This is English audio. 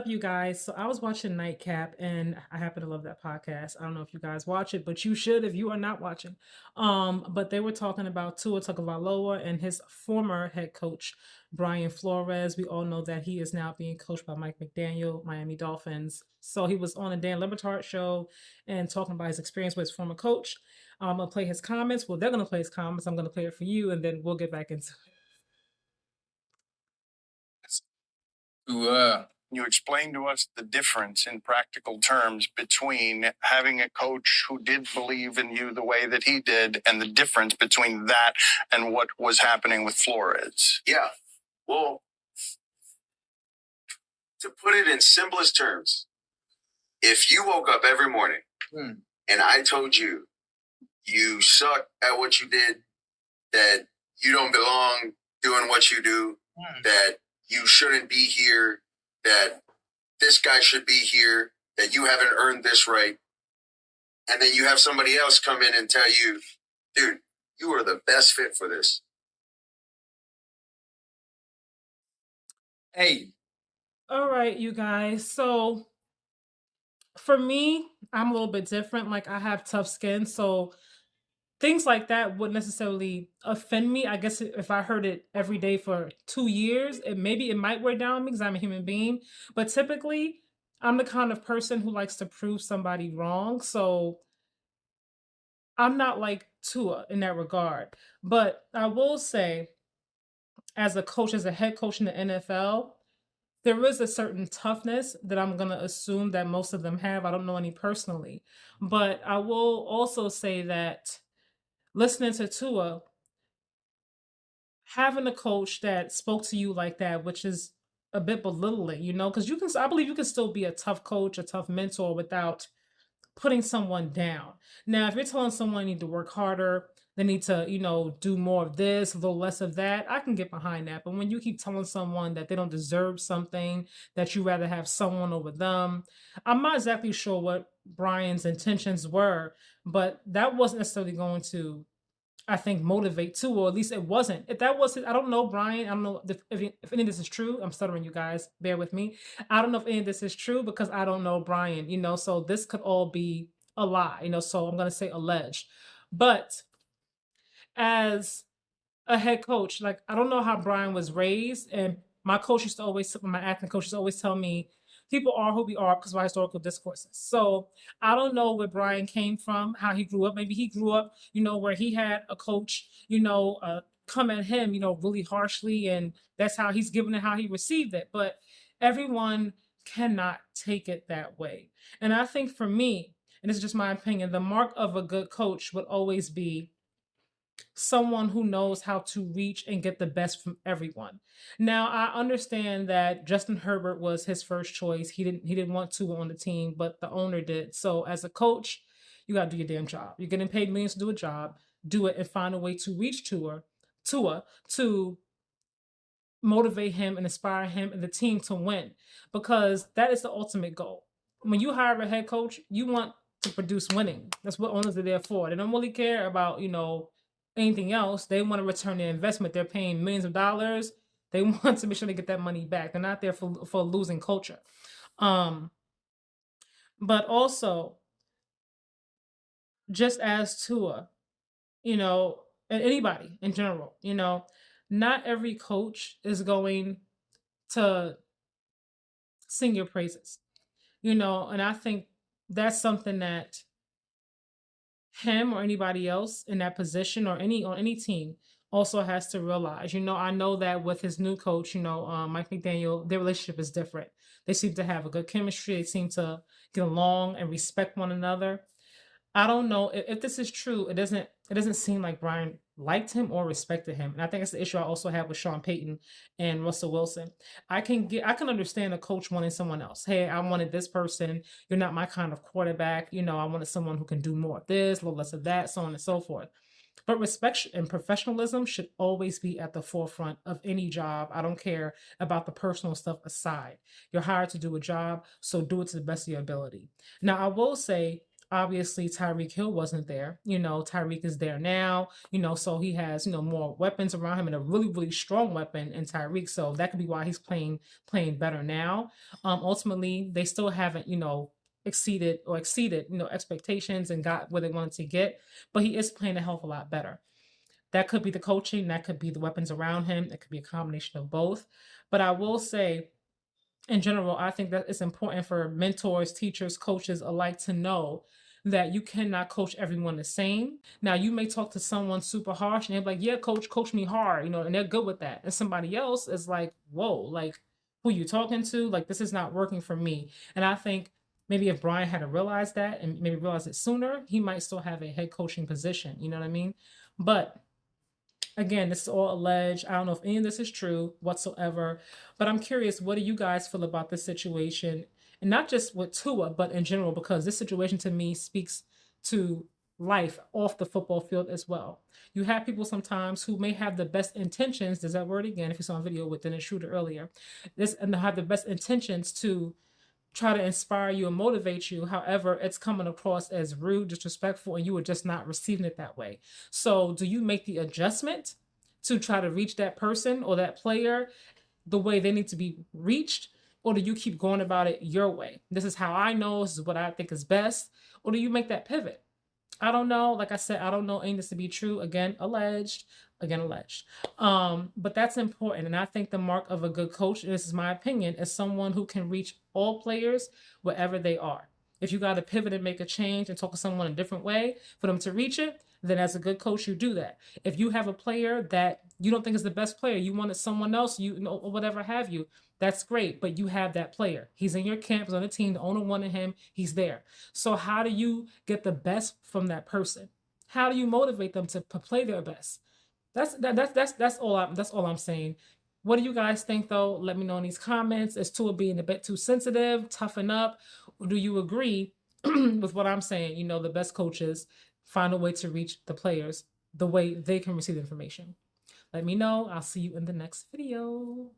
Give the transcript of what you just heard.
You guys. So I was watching Nightcap and I happen to love that podcast. I don't know if you guys watch it, but you should if you are not watching. But they were talking about Tua Tagovailoa and his former head coach Brian Flores. We all know that he is now being coached by Mike McDaniel, Miami Dolphins. So he was on a Dan Lebertard show and talking about his experience with his former coach. I'm gonna play his comments. Well, they're gonna play his comments. I'm gonna play it for you, and then we'll get back into it. You explain to us the difference in practical terms between having a coach who did believe in you the way that he did and the difference between that and what was happening with Flores. Yeah. Well, to put it in simplest terms, if you woke up every morning and I told you you suck at what you did, that you don't belong doing what you do, that you shouldn't be here, that this guy should be here, that you haven't earned this right, and then you have somebody else come in and tell you, dude, you are the best fit for this. Hey, All right, you guys. So for me, I'm a little bit different. Like I have tough skin, so things like that wouldn't necessarily offend me. I guess if I heard it every day for 2 years, it might wear down on me because I'm a human being. But typically, I'm the kind of person who likes to prove somebody wrong. So I'm not like Tua in that regard. But I will say, as a coach, as a head coach in the NFL, there is a certain toughness that I'm gonna assume that most of them have. I don't know any personally, but I will also say that listening to Tua, having a coach that spoke to you like that, which is a bit belittling, because I believe you can still be a tough coach, a tough mentor without putting someone down. Now, if you're telling someone they need to work harder, they need to, do more of this, a little less of that, I can get behind that. But when you keep telling someone that they don't deserve something, that you rather have someone over them, I'm not exactly sure what Brian's intentions were, but that wasn't necessarily going to, I think, motivate too, or at least it wasn't. If that was, I don't know, Brian. I don't know if any of this is true. I'm stuttering, you guys. Bear with me. I don't know if any of this is true because I don't know Brian. So this could all be a lie. So I'm gonna say alleged. But as a head coach, like I don't know how Brian was raised, and my acting coach used to always tell me, people are who we are because of our historical discourses. So I don't know where Brian came from, how he grew up. Maybe he grew up, where he had a coach, come at him, really harshly, and that's how he's given it, how he received it. But everyone cannot take it that way. And I think for me, and this is just my opinion, the mark of a good coach would always be someone who knows how to reach and get the best from everyone. Now, I understand that Justin Herbert was his first choice. He didn't want to on the team, but the owner did. So as a coach, you got to do your damn job. You're getting paid millions to do a job. Do it and find a way to reach Tua to motivate him and inspire him and the team to win, because that is the ultimate goal. When you hire a head coach, you want to produce winning. That's what owners are there for. They don't really care about, anything else. They want to return their investment. They're paying millions of dollars. They want to make sure they get that money back. They're not there for a losing culture. Um, but also, just as Tua, and anybody in general, not every coach is going to sing your praises, and I think that's something that him or anybody else in that position or on any team also has to realize. I know that with his new coach, Mike McDaniel, their relationship is different. They seem to have a good chemistry. They seem to get along and respect one another. I don't know if this is true. It doesn't seem like Brian liked him or respected him, and I think that's the issue I also have with Sean Payton and Russell Wilson. I can understand a coach wanting someone else. Hey, I wanted this person. You're not my kind of quarterback. I wanted someone who can do more of this, a little less of that, so on and so forth. But respect and professionalism should always be at the forefront of any job. I don't care about the personal stuff aside. You're hired to do a job, so do it to the best of your ability. Now, I will say Obviously, Tyreek Hill wasn't there. Tyreek is there now, so he has, more weapons around him and a really, really strong weapon in Tyreek. So that could be why he's playing better now. Ultimately, they still haven't, exceeded, expectations and got where they wanted to get, but he is playing a hell of a lot better. That could be the coaching, that could be the weapons around him, it could be a combination of both. But I will say, in general, I think that it's important for mentors, teachers, coaches alike to know that you cannot coach everyone the same. Now, you may talk to someone super harsh and they're like, yeah, coach me hard, and they're good with that. And somebody else is like, whoa, like, who you talking to? Like, this is not working for me. And I think maybe if Brian had to realize that and maybe realize it sooner, he might still have a head coaching position. You know what I mean? But again, this is all alleged. I don't know if any of this is true whatsoever, but I'm curious, what do you guys feel about this situation? And not just with Tua, but in general, because this situation to me speaks to life off the football field as well. You have people sometimes who may have the best intentions, there's that word again, if you saw a video with Dennis Schroeder earlier, and they have the best intentions to try to inspire you and motivate you. However, it's coming across as rude, disrespectful, and you are just not receiving it that way. So, do you make the adjustment to try to reach that person or that player the way they need to be reached? Or do you keep going about it your way? This is how I know, this is what I think is best. Or do you make that pivot? I don't know. Like I said, I don't know any of this to be true. Again, alleged. Again, alleged. But that's important. And I think the mark of a good coach, and this is my opinion, is someone who can reach all players wherever they are. If you got to pivot and make a change and talk to someone a different way for them to reach it, then as a good coach, you do that. If you have a player that you don't think is the best player, you wanted someone else, or whatever have you, that's great. But you have that player. He's in your camp, he's on the team, the owner wanted him, he's there. So how do you get the best from that person? How do you motivate them to play their best? That's all I'm saying. What do you guys think though? Let me know in these comments. Is Tua being a bit too sensitive? Toughen up? Or do you agree with what I'm saying? The best coaches find a way to reach the players the way they can receive the information. Let me know. I'll see you in the next video.